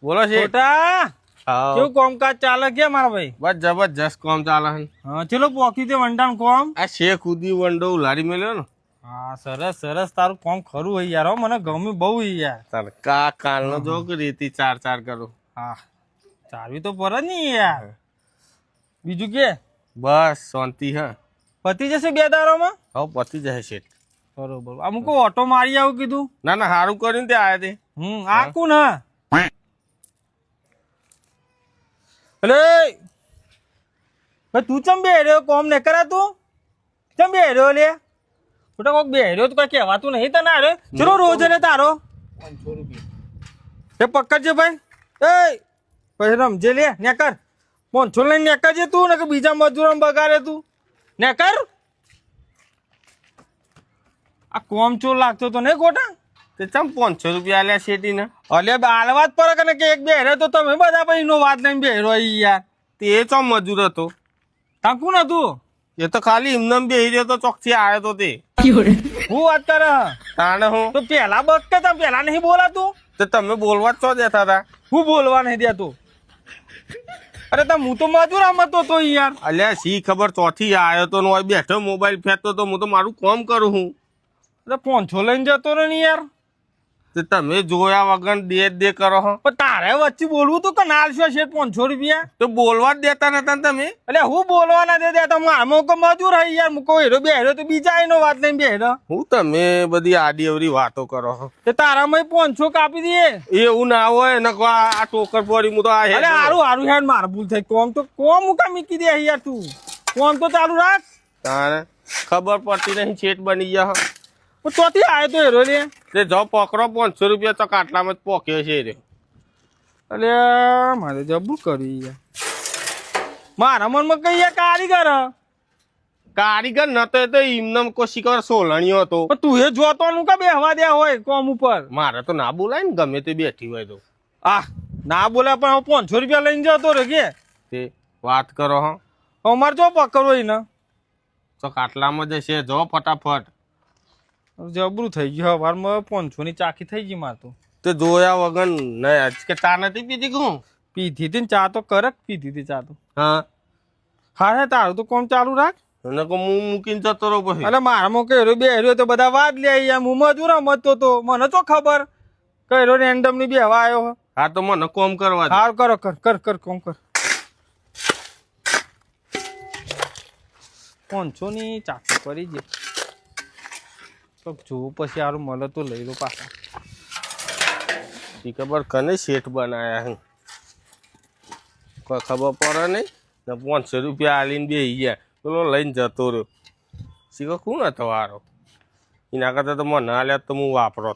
બોલો છે કેવું કામકાજ ચાલે કે મારા ભાઈ? બસ જબરજસ્ત કામ ચાલે છે. હા ચલો પોકી તે વંડાણ કોમ. આ શેખ ઉદી વંડો ઉલાડી મેલ્યો ને. હા સરસ સરસ, તારું કામ ખરું હોય યાર. હો મને ગમ્યું બહુ યાર. તાર કાલનો જો કે રીતિ ચાર કરું. હા ચાલવી તો પર જ નહીં યાર. બીજું કે બસ શાંતિ હા. પતી જશે 2 દાડામાં? હવે પતી જાય શેઠ. બરોબર. અમુક ઓટો મારી આવું કીધું. ના સારું કર્યું તે આયા તે. આ કોણ હા? અલે તું ચમ બે રહ્યો? કોમ ને કરા તું ચમ બે રહ્યો લે? બેટા કોક બે રહ્યો તો કઈ કહેવાતું નહીં તને. અરે ચલો રોજ ને તારો 500 રૂપિયા એ પકડજે ભાઈ. એ પછી રમજે લે નેકર 500 લઈને નેકરજે તું, ને કે બીજા મજૂરો બગાડે તું નેકર. આ કોમ ચોર લાગતો તો નહીં ગોટા? તે ચમ 500 રૂપિયા આલ્યા શેઠી ને. અલ્યા આલવાત પર કે એક બે હેરો તો તમે બધા પછી નો વાત લઈને બે હેરો યાર. તે ચમ મજૂર હતો? તાં કોણ હતું? એ તો ખાલી એમને બેહી રહ્યો તો ચોકથી આવ્યો તો તે. હું વાત કરે તાણે હું તો પેલા બક કે તમે પેલા નહીં બોલાતું? તો તમે બોલવા જ ચો દેતા હતા. હું બોલવા નહીં દેતું? અરે હું તો મજૂર આમતો તો યાર. અલ્યા શી ખબર ચોથી આવ્યો તો બેઠો મોબાઈલ ફેંકતો તો હું તો મારું કામ કરું હું. અરે 500 લઈને જતો રે ને યાર. તે તમે જોયા વગર દે કરો હો. પણ તારે વચ્ચે બોલવું તું કે ના આલશો છે 500 રૂપિયા? તો બોલવા જ દેતા નતા તમે. એટલે હું બોલવા ના દેતા મારા કો મજૂર હોય યાર. મૂકો હેરો બે હેરો તો બીજા એનો વાત લઈને બે હેરો. હું તમે બધી આડી અવરી વાતો કરો હો. તે તારામાં 500 કાપી દઈએ. એવું ના હોય ને આ ટોકર પડી હું તો આ અરે હારું હેડ માર ભૂલ થઈ. કોમ મુકા મૂકી દે યાર તું. કોમ તો ચાલુ રાખ. તારે ખબર પડતી નહીં છેટ બની ગયા. ચોથી આવ્યો તો હેરો રે. તે જો પકડો 500 રૂપિયા તો કાટલામાં જ પોક્યો છે રે. અરે મારે જબરું કરી યાર. મારા મનમાં કઈ યાર કારીગર નતો એ તો એમને કોશી કર સોલણીયો હતો. પણ તું એ જોતો નું કા બે હવા દે હોય કોમ ઉપર? મારે તો ના બોલાય ને ગમે તે બેઠી હોય તો. ના બોલા પણ 500 રૂપિયા લઈને જતો રે કે તે વાત કરો હો. અમારે જો પકડવો ને તો કાટલામાં જશે જો ફટાફટ. જબરું થઈ ગયું. હવારમાં 500 ની ચાખી થઈ ગઈ માર તો. તે જોયા વગર નહીં કે ચા નથી પીધી કહું? પીધી હતી ચા તો કરક પીધી હતી ચા તો. હા તારું તો કોમ ચાલુ રાખ. હું મૂકીને જતો રહો પછી. એટલે મારામાં કહેરો બે હેરો તો બધા વાત લે યાર. હું મજૂર મતતો તો મને તો ખબર કહેરો રેન્ડમ ની બે હવા આવ્યો. હા તો મને કોમ કરવા. હાર કરો કર કોમ કર. 500 ની ચાખી કરી દે તો જોવું પછી સારું મળે તો લઈ લો પાછા. ખબર કને શેઠ બનાયા હે કોઈ ખબર પડે નહીં ને 500 રૂપિયા આલીને બેસી ગયા. પેલો લઈને જતો રહ્યો. શીખો કોણ હતો વારો? એના કરતા તો મને આલ્યા તો હું વાપરો.